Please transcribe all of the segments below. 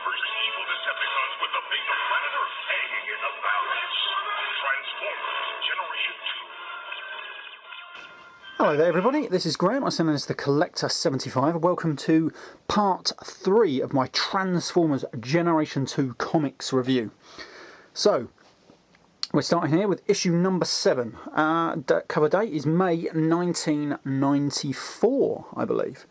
versus evil Decepticons with the fate of Predator hanging in the balance. Transformers Generation 2. Hello there everybody, this is Graham, also known as the Collector75. Welcome to part 3 of my Transformers Generation 2 comics review. So, we're starting here with issue number 7. Cover date is May 1994, I believe.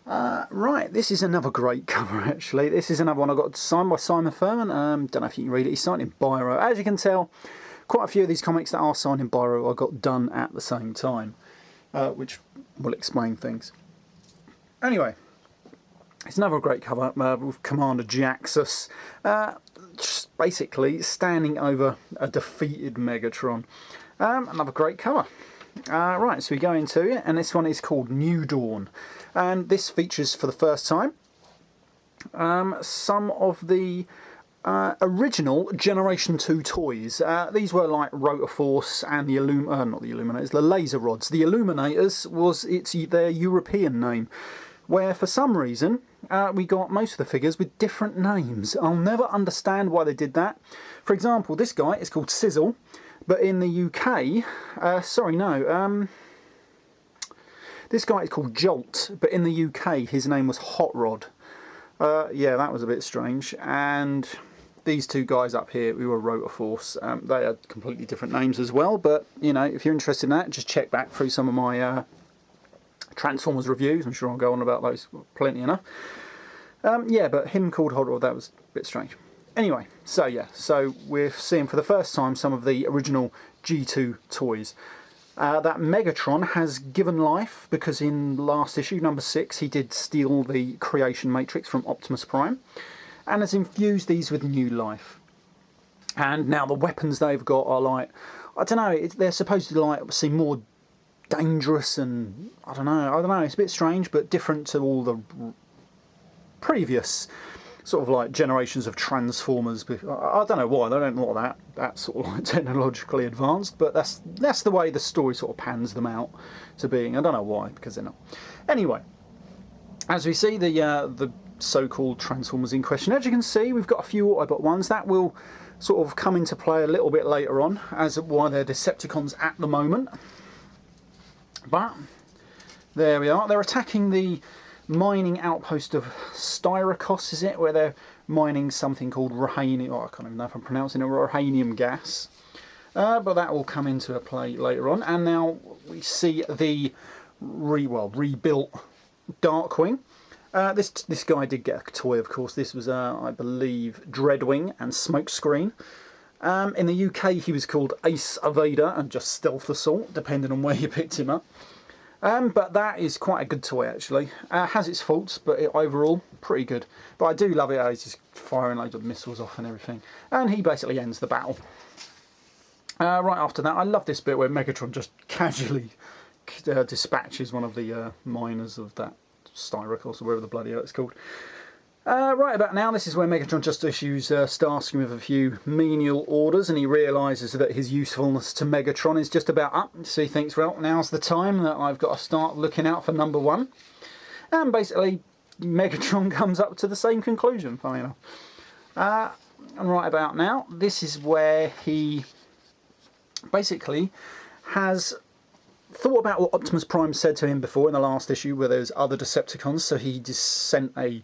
Right, this is another great cover actually. This is another one I got signed by Simon Furman. Don't know if you can read it, he's signed in Biro. As you can tell, quite a few of these comics that are signed in Biro I got done at the same time. Which will explain things. Anyway, it's another great cover with Commander Jaxus just basically standing over a defeated Megatron. Another great cover. Right, so we go into it, and this one is called New Dawn, and this features for the first time some of the original Generation 2 toys. These were like Rotor Force and the not the Illuminators, the Laser Rods. The Illuminators was their European name, where for some reason we got most of the figures with different names. I'll never understand why they did that. For example, this guy is called Sizzle, but in the UK, this guy is called Jolt, but in the UK his name was Hot Rod. Yeah, that was a bit strange. And these two guys up here, we were Rotor Force. They had completely different names as well, but you know, if you're interested in that, just check back through some of my Transformers reviews. I'm sure I'll go on about those plenty enough. Yeah, but him called Hot Rod, that was a bit strange. Anyway, so yeah, so we're seeing for the first time some of the original G2 toys. That Megatron has given life, because in last issue, number 6, he did steal the creation matrix from Optimus Prime and has infused these with new life. And now the weapons they've got are like, I don't know, they're supposed to like seem more dangerous, and I don't know, it's a bit strange, but different to all the previous sort of like generations of Transformers. I don't know why, they don't want that sort of like technologically advanced, but that's the way the story sort of pans them out to being. I don't know why, because they're not. Anyway, as we see the so-called Transformers in question, as you can see, we've got a few Autobot ones that will sort of come into play a little bit later on as why they're Decepticons at the moment. But there we are. They're attacking the mining outpost of Styrokos, is it? Where they're mining something called Rahanium. Oh, I can't even know if I'm pronouncing it. Rahanium gas. But that will come into play later on. And now we see the rebuilt Darkwing. This guy did get a toy, of course. This was, I believe, Dreadwing and Smokescreen. In the UK, he was called Ace Evader and just Stealth Assault, depending on where you picked him up. But that is quite a good toy actually. Has its faults, but overall pretty good. But I do love it how he's just firing loads of missiles off and everything. And he basically ends the battle. Right after that, I love this bit where Megatron just casually dispatches one of the miners of that Styrokos, or whatever the bloody hell it's called. Right about now, this is where Megatron just issues Starscream with a few menial orders, and he realises that his usefulness to Megatron is just about up. So he thinks, well, now's the time that I've got to start looking out for number 1. And basically, Megatron comes up to the same conclusion, funny enough. And right about now, this is where he basically has thought about what Optimus Prime said to him before in the last issue, where there's other Decepticons, so he just sent a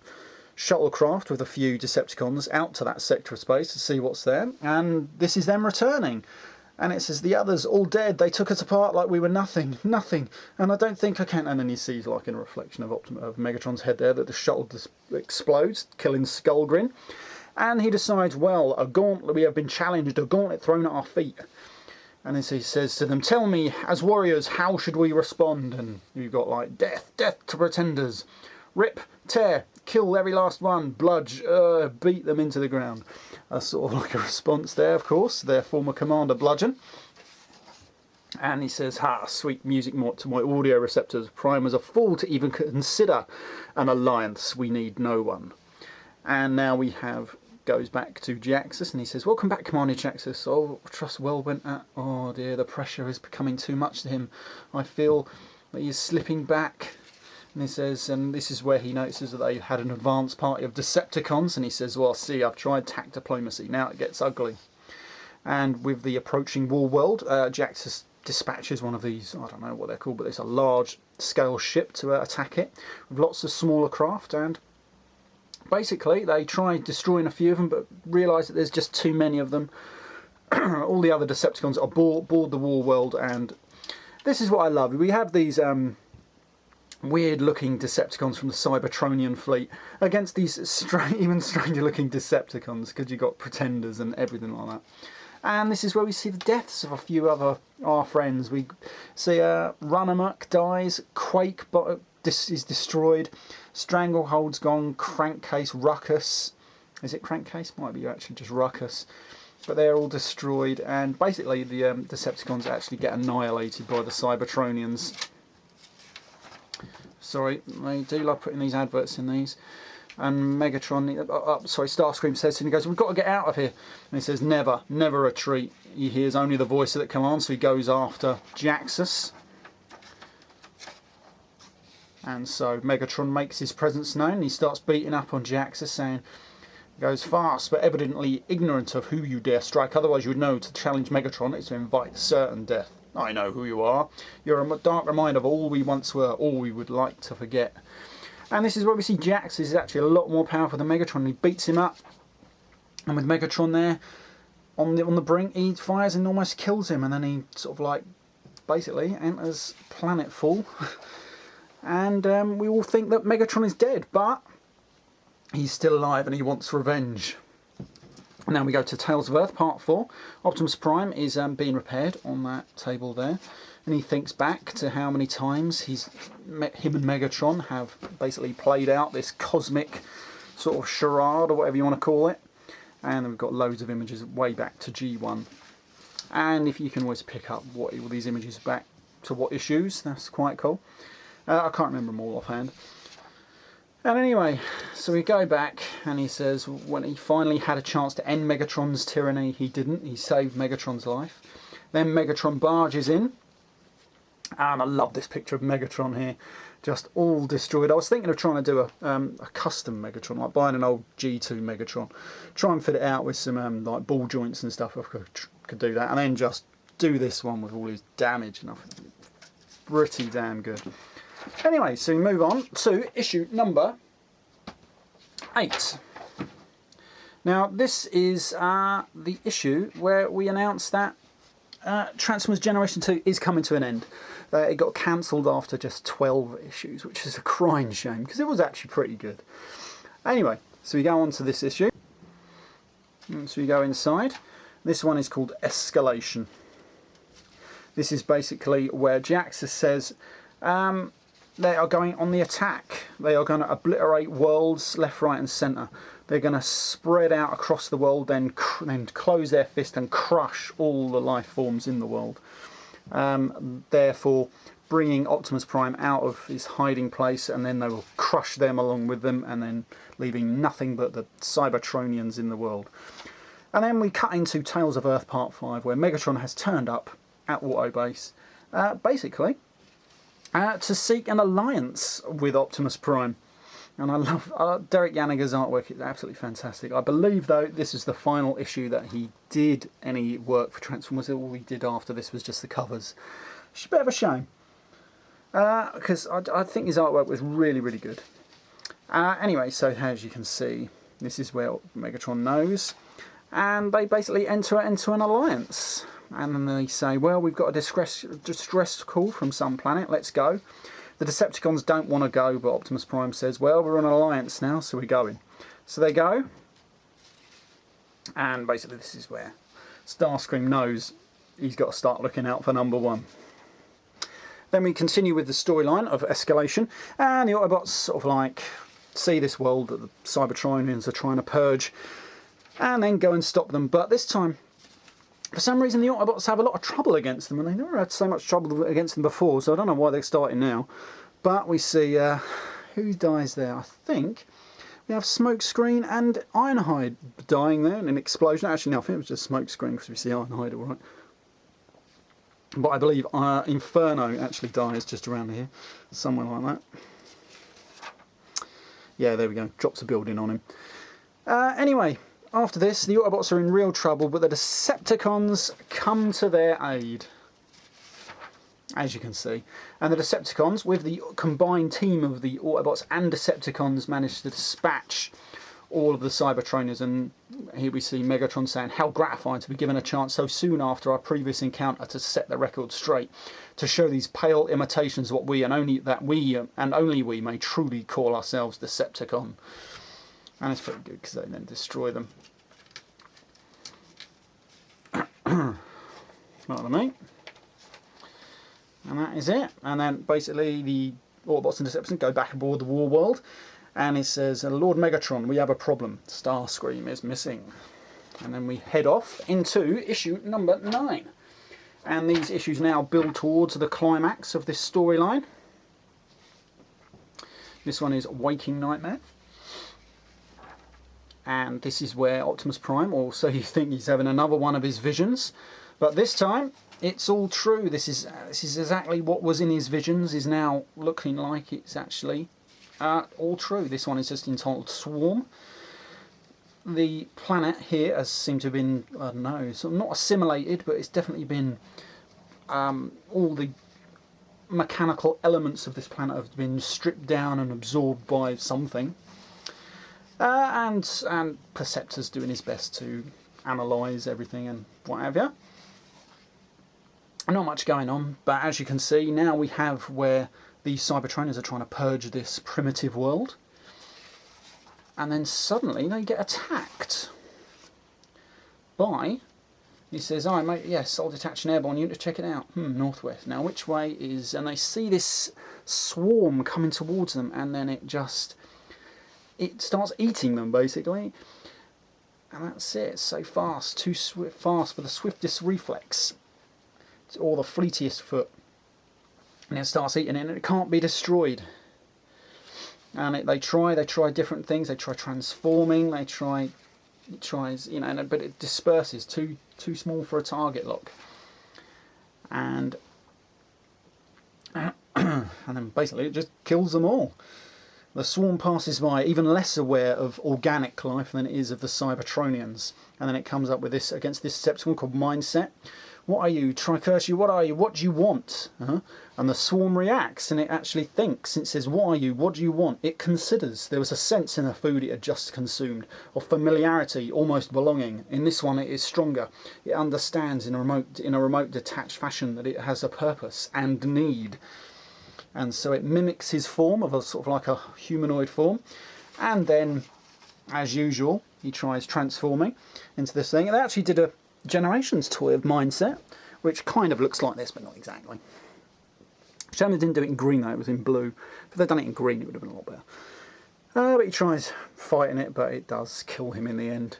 shuttlecraft with a few Decepticons out to that sector of space to see what's there, and this is them returning. And it says, the others all dead, they took us apart like we were nothing, and I don't think I can. And then he sees, like in a reflection of Megatron's head there, that the shuttle just explodes, killing Skullgrin. And he decides, well, we have been challenged, a gauntlet thrown at our feet. And as he says to them, tell me, as warriors, how should we respond? And you've got like, death to pretenders, rip, tear, kill every last one, bludge, beat them into the ground. That's sort of like a response there, of course, their former commander, Bludgeon. And he says, ha, sweet music to my audio receptors. Prime is a fool to even consider an alliance. We need no one. And now we goes back to Jaxus, and he says, welcome back, Commander Jaxus. Oh, trust well went at. Oh dear, the pressure is becoming too much to him. I feel that he is slipping back. And he says, and this is where he notices that they had an advanced party of Decepticons, and he says, well, see, I've tried tact diplomacy, now it gets ugly. And with the approaching war world, Jax dispatches one of these, I don't know what they're called, but it's a large scale ship to attack it, with lots of smaller craft, and basically they try destroying a few of them, but realise that there's just too many of them. All the other Decepticons are board the war world, and this is what I love. We have these weird looking Decepticons from the Cybertronian fleet against these even stranger looking Decepticons, because you've got Pretenders and everything like that. And this is where we see the deaths of a few other our friends. We see Runamuck dies, Quake is destroyed, Stranglehold's gone, Crankcase, Ruckus. Is it Crankcase? Might be actually just Ruckus. But they're all destroyed, and basically the Decepticons actually get annihilated by the Cybertronians. Sorry, they do love putting these adverts in these. And Megatron, Starscream says to him, he goes, we've got to get out of here. And he says, never, never retreat. He hears only the voice that commands, so he goes after Jaxus. And so Megatron makes his presence known. He starts beating up on Jaxus, saying, goes fast, but evidently ignorant of who you dare strike. Otherwise you would know to challenge Megatron is to invite certain death. I know who you are. You're a dark reminder of all we once were, all we would like to forget. And this is where we see Jax is actually a lot more powerful than Megatron. He beats him up, and with Megatron there on the brink, he fires and almost kills him, and then he sort of like basically enters planetfall. And we all think that Megatron is dead, but he's still alive and he wants revenge. Now we go to Tales of Earth Part 4. Optimus Prime is being repaired on that table there, and he thinks back to how many times him and Megatron have basically played out this cosmic sort of charade, or whatever you want to call it. And then we've got loads of images way back to G1. And if you can always pick up what all these images back to what issues, that's quite cool. I can't remember them all offhand. And anyway, so we go back, and he says when he finally had a chance to end Megatron's tyranny, he didn't. He saved Megatron's life. Then Megatron barges in, and I love this picture of Megatron here, just all destroyed. I was thinking of trying to do a custom Megatron, like buying an old G2 Megatron, try and fit it out with some like ball joints and stuff. I could do that, and then just do this one with all his damage and everything. Pretty damn good. Anyway, so we move on to issue number 8. Now, this is the issue where we announce that Transformers Generation 2 is coming to an end. It got cancelled after just 12 issues, which is a crying shame, because it was actually pretty good. Anyway, so we go on to this issue. So we go inside. This one is called Escalation. This is basically where Jaxus says they are going on the attack. They are going to obliterate worlds left, right and centre. They're going to spread out across the world, then close their fist and crush all the life forms in the world. Therefore, bringing Optimus Prime out of his hiding place, and then they will crush them along with them, and then leaving nothing but the Cybertronians in the world. And then we cut into Tales of Earth Part 5, where Megatron has turned up at Autobase, basically to seek an alliance with Optimus Prime. And I love Derek Yaniger's artwork. It's absolutely fantastic. I believe, though, this is the final issue that he did any work for Transformers. All he did after this was just the covers. It's a bit of a shame, because I think his artwork was really, really good. Anyway, so as you can see, this is where Megatron knows, and they basically enter into an alliance. And then they say, well, we've got a distress call from some planet, let's go. The Decepticons don't want to go, but Optimus Prime says, well, we're on an alliance now, so we're going. So they go, and basically this is where Starscream knows he's got to start looking out for number 1. Then we continue with the storyline of Escalation, and the Autobots sort of like see this world that the Cybertronians are trying to purge, and then go and stop them. But this time, for some reason, the Autobots have a lot of trouble against them, and they never had so much trouble against them before, so I don't know why they're starting now. But we see who dies there. I think we have Smokescreen and Ironhide dying there in an explosion. Actually, no, I think it was just Smokescreen, because we see Ironhide, all right. But I believe Inferno actually dies just around here, somewhere like that. Yeah, there we go. Drops a building on him. Anyway, after this, the Autobots are in real trouble, but the Decepticons come to their aid, as you can see. And the Decepticons, with the combined team of the Autobots and Decepticons, managed to dispatch all of the Cybertroners. And here we see Megatron saying, "How gratifying to be given a chance so soon after our previous encounter to set the record straight, to show these pale imitations what we and only we may truly call ourselves Decepticon." And it's pretty good because they then destroy them. Know what I mean? And that is it. And then basically the Autobots and Decepticons go back aboard the War World, and it says, "Lord Megatron, we have a problem. Starscream is missing." And then we head off into issue number 9. And these issues now build towards the climax of this storyline. This one is Waking Nightmare. And this is where Optimus Prime, or so you think, he's having another one of his visions. But this time, it's all true. This is exactly what was in his visions, is now looking like it's actually all true. This one is just entitled Swarm. The planet here has seemed to have been, I don't know, sort of not assimilated, but it's definitely been, all the mechanical elements of this planet have been stripped down and absorbed by something. And Perceptor's doing his best to analyse everything and what have you. Not much going on, but as you can see, now we have where the Cybertroners are trying to purge this primitive world. And then suddenly they get attacked by, he says, "Oh, mate, yes, I'll detach an airborne unit to check it out. Northwest. Now, which way is..." And they see this swarm coming towards them, and then it starts eating them, basically. And that's it. It's so fast, too fast for the swiftest reflex, or the fleetest foot. And it starts eating it, and it can't be destroyed. And they try different things. They try transforming. It tries, you know, but it disperses. Too small for a target lock. And then basically it just kills them all. The swarm passes by, even less aware of organic life than it is of the Cybertronians. And then it comes up with this, against this Decepticon called Mindset. "What are you? Tricursu, what are you? What do you want?" And the swarm reacts, and it actually thinks. It says, "What are you? What do you want?" It considers. There was a sense in the food it had just consumed, of familiarity, almost belonging. In this one it is stronger. It understands in a remote detached fashion that it has a purpose and need. And so it mimics his form of a sort of like a humanoid form. And then, as usual, he tries transforming into this thing. And they actually did a Generations toy of Mindset, which kind of looks like this, but not exactly. Shame they didn't do it in green though, it was in blue. If they'd done it in green, it would have been a lot better. But he tries fighting it, but it does kill him in the end.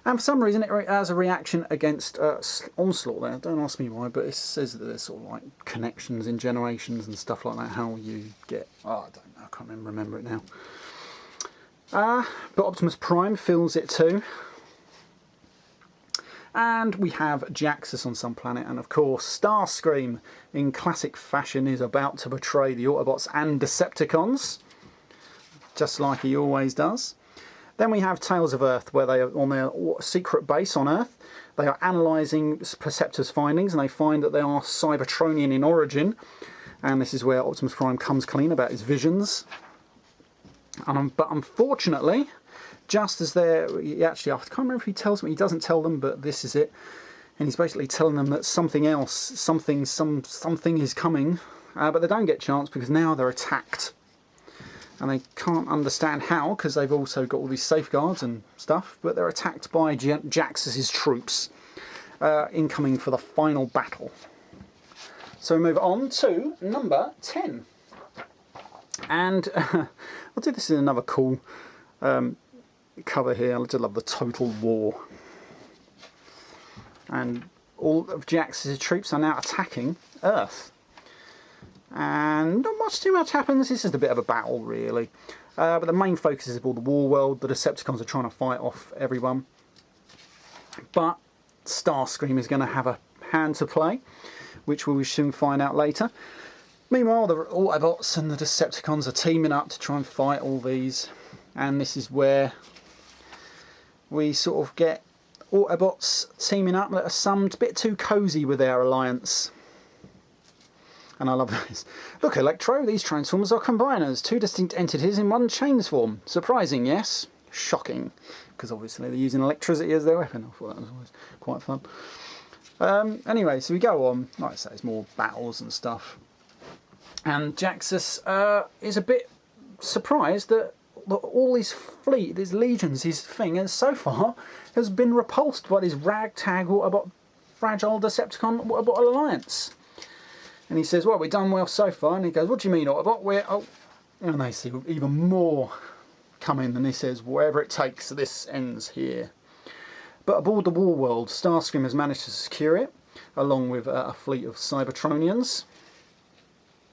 And for some reason it has a reaction against Onslaught there. Don't ask me why, but it says that there's sort of like connections in Generations and stuff like that, how you get... Oh, I don't know, I can't remember it now. But Optimus Prime feels it too. And we have Jaxus on some planet, and of course Starscream, in classic fashion, is about to betray the Autobots and Decepticons, just like he always does. Then we have Tales of Earth, where they are on their secret base on Earth. They are analysing Perceptor's findings, and they find that they are Cybertronian in origin. And this is where Optimus Prime comes clean about his visions. But unfortunately, just as actually, I can't remember if he tells them, he doesn't tell them, but this is it. And he's basically telling them that something else, something is coming. But they don't get a chance because now they're attacked. And they can't understand how, because they've also got all these safeguards and stuff, but they're attacked by Jaxus's troops, incoming for the final battle. So we move on to number 10. And I'll do this in another cool cover here. I just love the Total War. And all of Jaxus's troops are now attacking Earth. And not too much happens. This is a bit of a battle, really. But the main focus is all the war world. The Decepticons are trying to fight off everyone. But Starscream is going to have a hand to play, which we will soon find out later. Meanwhile, the Autobots and the Decepticons are teaming up to try and fight all these. And this is where we sort of get Autobots teaming up that are some bit too cosy with their alliance. And I love this. Look, Electro, these Transformers are combiners. 2 distinct entities in one chains form. Surprising, yes? Shocking. Because obviously they're using electricity as their weapon. I thought that was always quite fun. Anyway, so we go on. Like I say, it's more battles and stuff. And Jaxus is a bit surprised that all his fleet, his legions, his thing, and so far has been repulsed by this ragtag Autobot fragile Decepticon Autobot alliance. And he says, well, we've done well so far. And he goes, what do you mean, Autobot? And they see even more coming. And he says, whatever it takes, this ends here. But aboard the War World, Starscream has managed to secure it, along with a fleet of Cybertronians.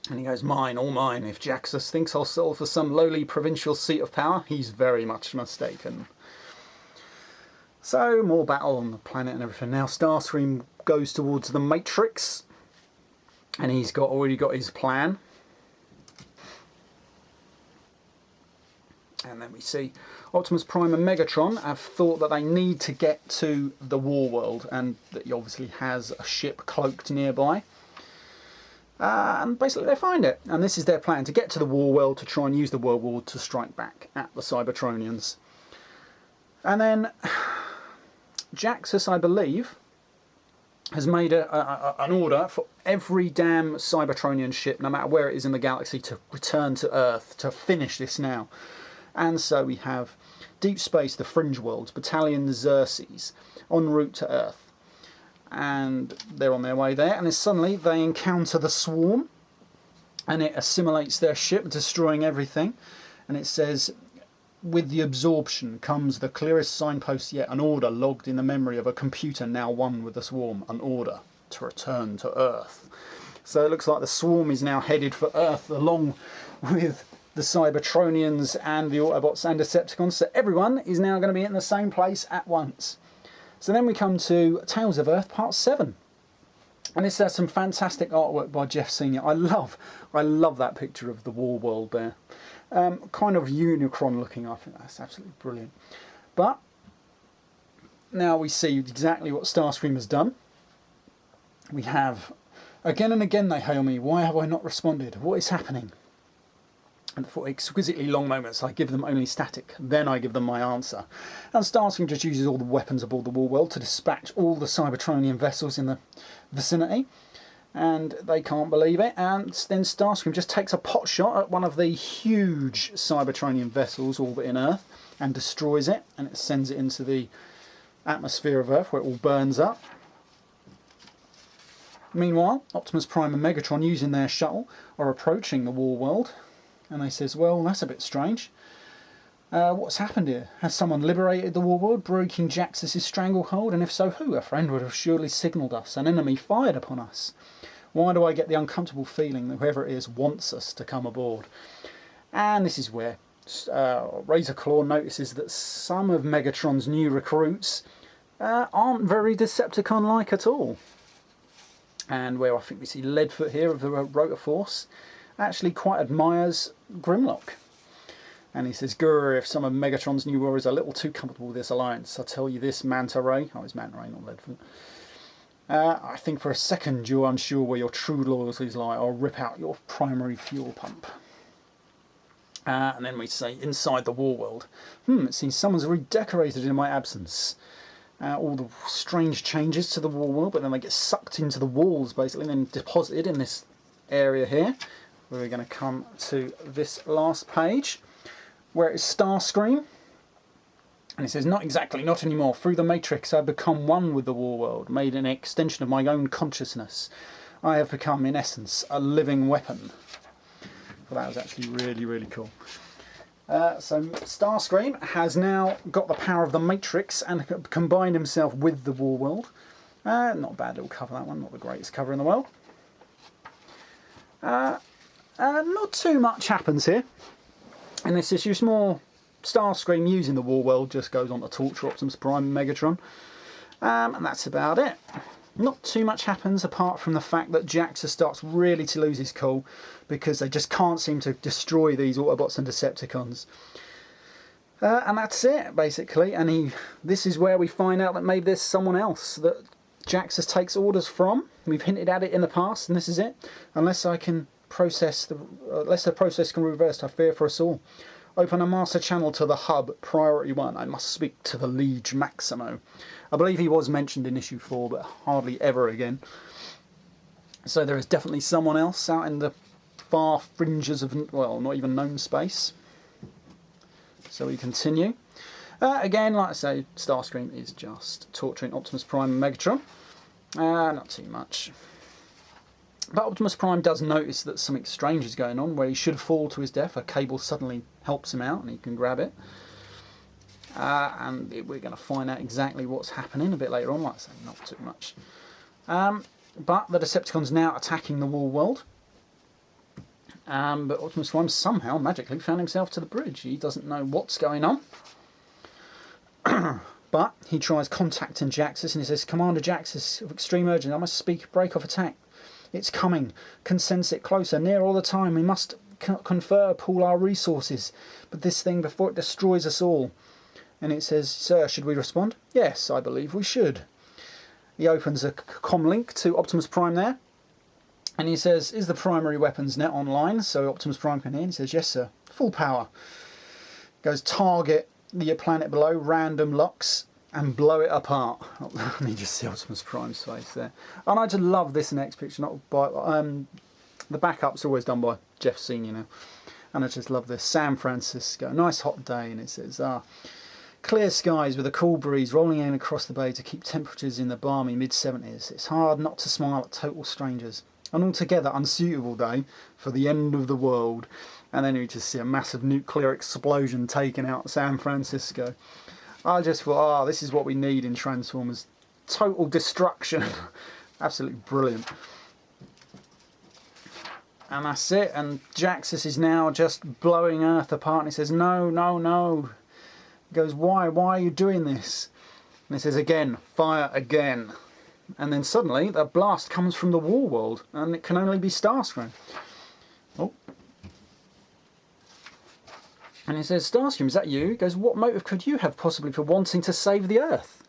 And he goes, mine, all mine. If Jaxus thinks I'll settle for some lowly provincial seat of power, he's very much mistaken. So, more battle on the planet and everything. Now Starscream goes towards the Matrix. And he's already got his plan. And then we see Optimus Prime and Megatron have thought that they need to get to the War World, and that he obviously has a ship cloaked nearby. And basically they find it. And this is their plan, to get to the War World, to try and use the World War to strike back at the Cybertronians. And then Jaxus, I believe, has made an order for every damn Cybertronian ship, no matter where it is in the galaxy, to return to Earth, to finish this now. And so we have Deep Space, the Fringe Worlds, Battalion Xerxes, en route to Earth. And they're on their way there, and then suddenly they encounter the Swarm, and it assimilates their ship, destroying everything. And it says, with the absorption comes the clearest signpost yet, an order logged in the memory of a computer now one with the Swarm, an order to return to Earth. So it looks like the Swarm is now headed for Earth, along with the Cybertronians and the Autobots and Decepticons. So everyone is now going to be in the same place at once. So then we come to Tales of Earth Part 7. And this has some fantastic artwork by Jeff Senior. I love that picture of the War World there. Kind of Unicron looking. I think that's absolutely brilliant. But now we see exactly what Starscream has done. We have, again and again they hail me. Why have I not responded? What is happening? And for exquisitely long moments I give them only static. Then I give them my answer. And Starscream just uses all the weapons aboard the War World to dispatch all the Cybertronian vessels in the vicinity. And they can't believe it, and then Starscream just takes a pot shot at one of the huge Cybertronian vessels orbiting Earth and destroys it, and it sends it into the atmosphere of Earth where it all burns up. Meanwhile, Optimus Prime and Megatron, using their shuttle, are approaching the War World, and they says, well, that's a bit strange. What's happened here? Has someone liberated the War World, breaking Jaxus' stranglehold? And if so, who? A friend would have surely signalled us. An enemy fired upon us. Why do I get the uncomfortable feeling that whoever it is wants us to come aboard? And this is where Razor Claw notices that some of Megatron's new recruits aren't very Decepticon-like at all. And where I think we see Leadfoot here of the Rotor Force actually quite admires Grimlock. And he says, Grr, if some of Megatron's new warriors are a little too comfortable with this alliance, I'll tell you this, Manta Ray. Oh, it's Manta Ray, not Leadfoot. I think for a second you're unsure where your true loyalties lie. I'll rip out your primary fuel pump. And then we say, inside the War World. It seems someone's redecorated in my absence. All the strange changes to the War World, but then they get sucked into the walls, basically, and then deposited in this area here. Where we're going to come to this last page, where it's Starscream. And it says, not exactly, not anymore. Through the Matrix I've become one with the War World, made an extension of my own consciousness. I have become, in essence, a living weapon. Well, that was actually really, really cool. So Starscream has now got the power of the Matrix and combined himself with the War World. Not a bad little cover, that one. Not the greatest cover in the world. Not too much happens here. And this is just more Starscream using the War World, just goes on to torture Optimus Prime and Megatron. And that's about it. Not too much happens apart from the fact that Jaxus starts really to lose his cool because they just can't seem to destroy these Autobots and Decepticons. And that's it, basically. And this is where we find out that maybe there's someone else that Jaxus takes orders from. We've hinted at it in the past, and this is it. Unless the process can be reversed, I fear for us all. Open a master channel to the hub, priority 1. I must speak to the Liege Maximo. I believe he was mentioned in issue 4, but hardly ever again. So there is definitely someone else out in the far fringes of, well, not even known space. So we continue. Again, like I say, Starscream is just torturing Optimus Prime and Megatron. Not too much. But Optimus Prime does notice that something strange is going on, where he should fall to his death. A cable suddenly helps him out and he can grab it. And we're going to find out exactly what's happening a bit later on, like I say, not too much. But the Decepticons now attacking the War World. But Optimus Prime somehow magically found himself to the bridge. He doesn't know what's going on. But he tries contacting Jaxus and he says, Commander Jaxus, of extreme urgency, I must speak, break off attack. It's coming. Can sense it closer, near all the time. We must confer, pool our resources. But this thing, before it destroys us all. And it says, Sir, should we respond? Yes, I believe we should. He opens a comm link to Optimus Prime there. And he says, is the primary weapons net online? So Optimus Prime can hear. And he says, yes, sir. Full power. Goes target the planet below, random locks, and blow it apart. And you just see Optimus Prime's face there. And I just love this next picture. Not by the backup's always done by Jeff Senior now. And I just love this. San Francisco, nice hot day, and it says, clear skies with a cool breeze rolling in across the bay to keep temperatures in the balmy mid-70s. It's hard not to smile at total strangers. An altogether unsuitable day for the end of the world. And then you just see a massive nuclear explosion taking out San Francisco. I just thought, this is what we need in Transformers. Total destruction. Absolutely brilliant. And that's it. And Jaxus is now just blowing Earth apart. And he says, no, no, no. He goes, why? Why are you doing this? And he says, again, fire again. And then suddenly the blast comes from the War World. And it can only be Starscream. Oh. And he says, Starscream, is that you? He goes, what motive could you have possibly for wanting to save the Earth?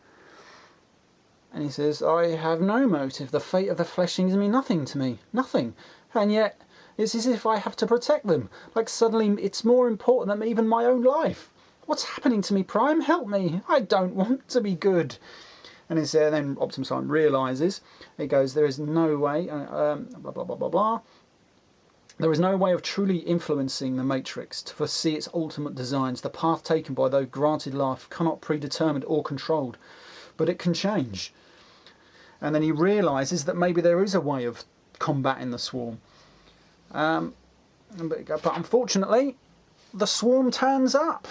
And he says, I have no motive. The fate of the fleshings mean nothing to me. Nothing. And yet, it's as if I have to protect them. Like suddenly it's more important than even my own life. What's happening to me, Prime? Help me. I don't want to be good. And then Optimus Prime realises, he goes, there is no way, blah, blah, blah, blah, blah. There is no way of truly influencing the Matrix to foresee its ultimate designs. The path taken by those granted life cannot be predetermined or controlled, but it can change. And then he realises that maybe there is a way of combating the Swarm. But unfortunately, the Swarm turns up,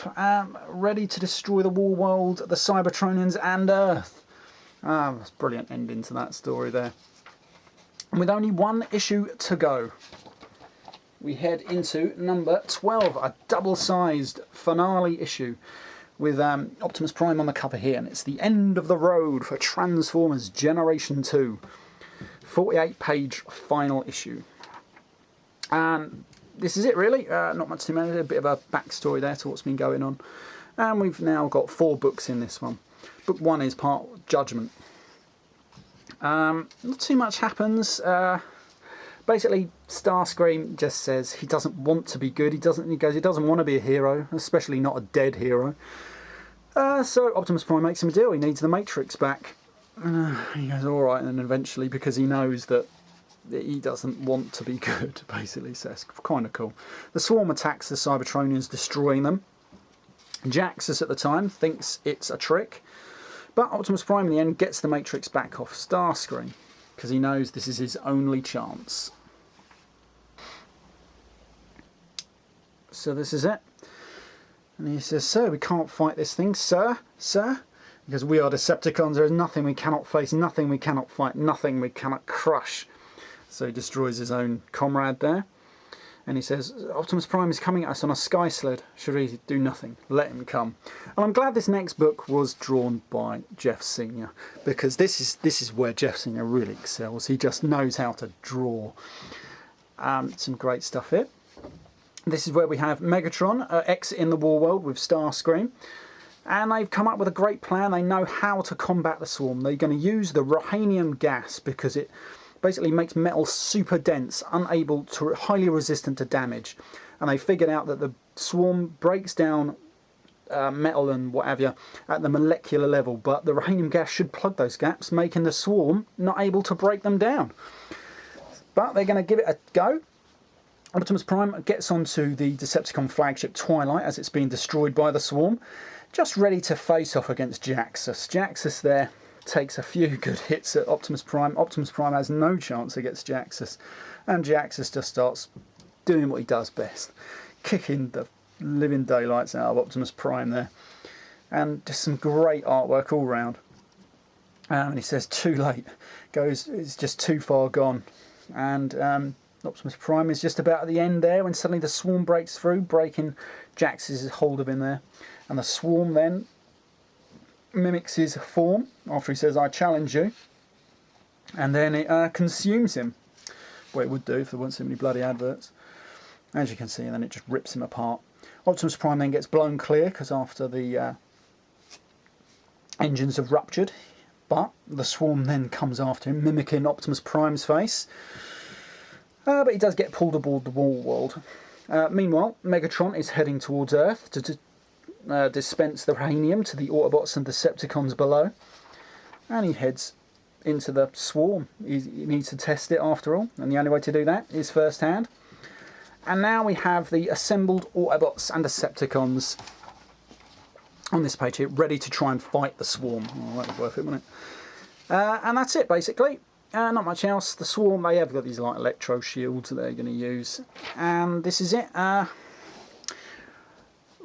ready to destroy the War World, the Cybertronians and Earth. That's a brilliant ending to that story there. And with only one issue to go, we head into number 12, a double-sized finale issue with Optimus Prime on the cover here, and it's the end of the road for Transformers Generation 2. 48-page final issue. And this is it really, not much to manage, a bit of a backstory there to what's been going on. And we've now got 4 books in this one. Book 1 is part Judgment. Not too much happens. Basically, Starscream just says he doesn't want to be good. He doesn't want to be a hero, especially not a dead hero. So Optimus Prime makes him a deal. He needs the Matrix back. He goes, all right, and then eventually, because he knows that he doesn't want to be good, basically. So it's kind of cool. The Swarm attacks the Cybertronians, destroying them. Jaxus at the time thinks it's a trick, but Optimus Prime in the end gets the Matrix back off Starscream because he knows this is his only chance. So this is it. And he says, sir, we can't fight this thing, sir, sir. Because we are Decepticons, there is nothing we cannot face, nothing we cannot fight, nothing we cannot crush. So he destroys his own comrade there. And he says, Optimus Prime is coming at us on a sky sled. Should we do nothing? Let him come. And I'm glad this next book was drawn by Jeff Senior, because this is where Jeff Senior really excels. He just knows how to draw. Some great stuff here. This is where we have Megatron exiting the war world with Starscream. And they've come up with a great plan. They know how to combat the swarm. They're going to use the Rahanium gas because it basically makes metal super dense, highly resistant to damage. And they figured out that the swarm breaks down metal and what have you at the molecular level, but the Rahanium gas should plug those gaps, making the swarm not able to break them down. But they're going to give it a go. Optimus Prime gets onto the Decepticon flagship Twilight as it's being destroyed by the swarm, just ready to face off against Jaxus. Jaxus there takes a few good hits at Optimus Prime. Optimus Prime has no chance against Jaxus, and Jaxus just starts doing what he does best, kicking the living daylights out of Optimus Prime there. And just some great artwork all round. And he says too late, it's just too far gone. And Optimus Prime is just about at the end there when suddenly the swarm breaks through, breaking Jax's hold of him there. And the swarm then mimics his form after he says, "I challenge you." And then it consumes him. Well, it would do if there weren't so many bloody adverts. As you can see, and then it just rips him apart. Optimus Prime then gets blown clear because after the engines have ruptured. But the swarm then comes after him, mimicking Optimus Prime's face. But he does get pulled aboard the war world. Meanwhile, Megatron is heading towards Earth to dispense the Rahanium to the Autobots and Decepticons below. And he heads into the swarm. He needs to test it after all, and the only way to do that is first hand. And now we have the assembled Autobots and Decepticons on this page here, ready to try and fight the swarm. Oh, that was worth it, wasn't it? And that's it, basically. Not much else. The swarm, they have got these like electro shields that they're going to use. And this is it.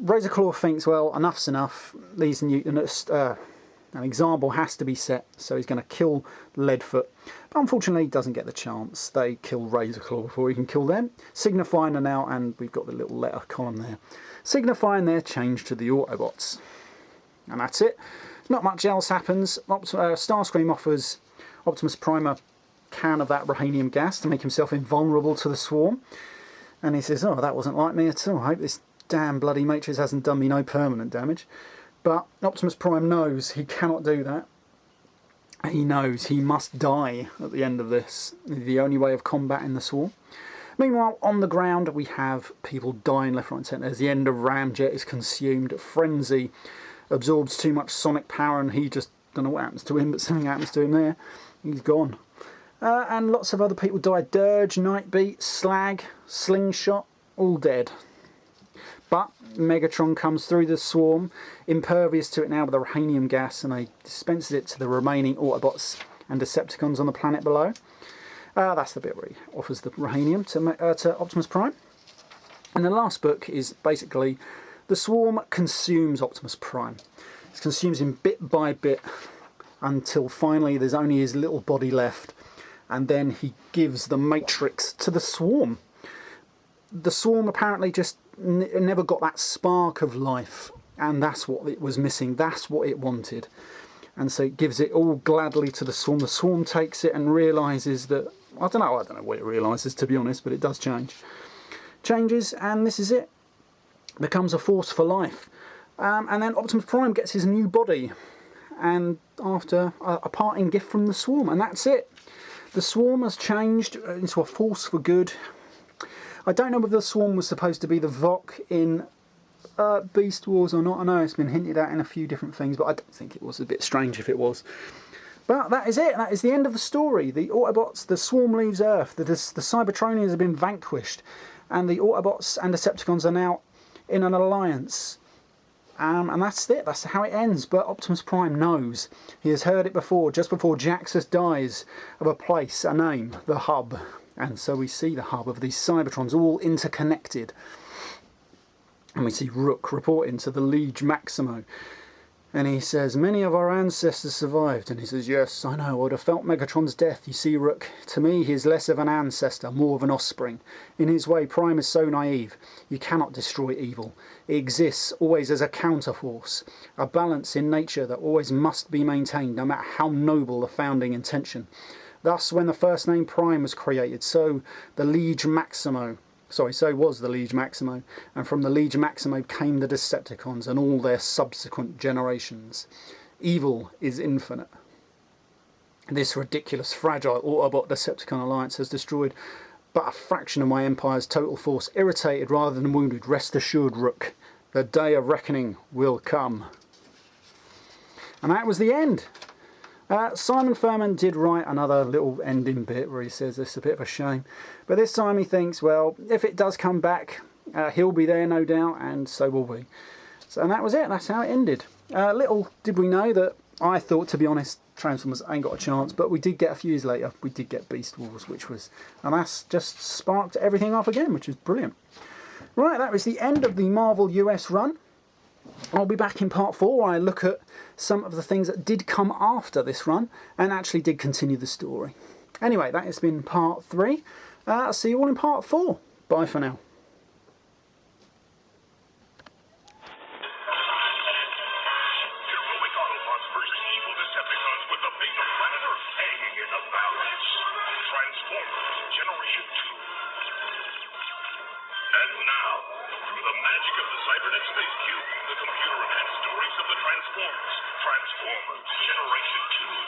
Razorclaw thinks, well, enough's enough. These an example has to be set, so he's going to kill Leadfoot. But unfortunately, he doesn't get the chance. They kill Razorclaw before he can kill them, signifying an out, and we've got the little letter column there, signifying their change to the Autobots. And that's it. Not much else happens. Starscream offers Optimus Prime a can of that Rahanium gas to make himself invulnerable to the swarm. And he says, "Oh, that wasn't like me at all. I hope this damn bloody Matrix hasn't done me no permanent damage." But Optimus Prime knows he cannot do that. He knows he must die at the end of this. The only way of combating the swarm. Meanwhile, on the ground, we have people dying left, right and centre. As the end of Ramjet is consumed, Frenzy absorbs too much sonic power, and he just, don't know what happens to him, but something happens to him there. He's gone. And lots of other people die. Dirge, Nightbeat, Slag, Slingshot, all dead. But Megatron comes through the swarm, impervious to it now with the Rahanium gas, and they dispenses it to the remaining Autobots and Decepticons on the planet below. That's the bit where he offers the Rahanium to Optimus Prime. And the last book is basically the swarm consumes Optimus Prime. It consumes him bit by bit until finally there's only his little body left, and then he gives the Matrix to the swarm. The swarm apparently just never got that spark of life, and that's what it was missing. That's what it wanted, and so it gives it all gladly to the swarm. The swarm takes it and realises that, I don't know what it realises, to be honest, but it does changes, and this is it. Becomes a force for life. And then Optimus Prime gets his new body, and after a parting gift from the swarm, and that's it. The swarm has changed into a force for good. I don't know whether the swarm was supposed to be the Vok in Beast Wars or not. I know it's been hinted at in a few different things, but I don't think it was. A bit strange if it was. But that is it. That is the end of the story. The Autobots, the swarm leaves Earth. The Cybertronians have been vanquished, and the Autobots and Decepticons are now in an alliance. And that's it. That's how it ends. But Optimus Prime knows. He has heard it before, just before Jaxus dies, of a place, a name, the Hub. And so we see the hub of these Cybertrons all interconnected. And we see Rook reporting to the Liege Maximo. And he says, "Many of our ancestors survived." And he says, "Yes, I know, I would have felt Megatron's death. You see, Rook, to me he is less of an ancestor, more of an offspring. In his way, Prime is so naive. You cannot destroy evil. It exists always as a counterforce, a balance in nature that always must be maintained, no matter how noble the founding intention. Thus, when the first name Prime was created, so the Liege Maximo So was the Liege Maximo, and from the Liege Maximo came the Decepticons and all their subsequent generations. Evil is infinite. This ridiculous, fragile Autobot Decepticon alliance has destroyed but a fraction of my Empire's total force. Irritated rather than wounded, rest assured, Rook, the day of reckoning will come. And that was the end. Simon Furman did write another little ending bit where he says it's a bit of a shame. But this time he thinks, well, if it does come back, he'll be there, no doubt, and so will we. So, and that was it. That's how it ended. Little did we know that I thought, to be honest, Transformers ain't got a chance, but we did get a few years later, we did get Beast Wars, and that's just sparked everything off again, which is brilliant. Right, that was the end of the Marvel US run. I'll be back in part 4 where I look at some of the things that did come after this run and actually did continue the story. Anyway, that has been part 3. I'll see you all in part 4. Bye for now. Heroic Autobots versus evil Decepticons with the big predator hanging in the balance. Transformers Generation 2. And now, through the magic of the Cybernet Space Cube, the computer-enhanced stories of the Transformers. Transformers Generation 2.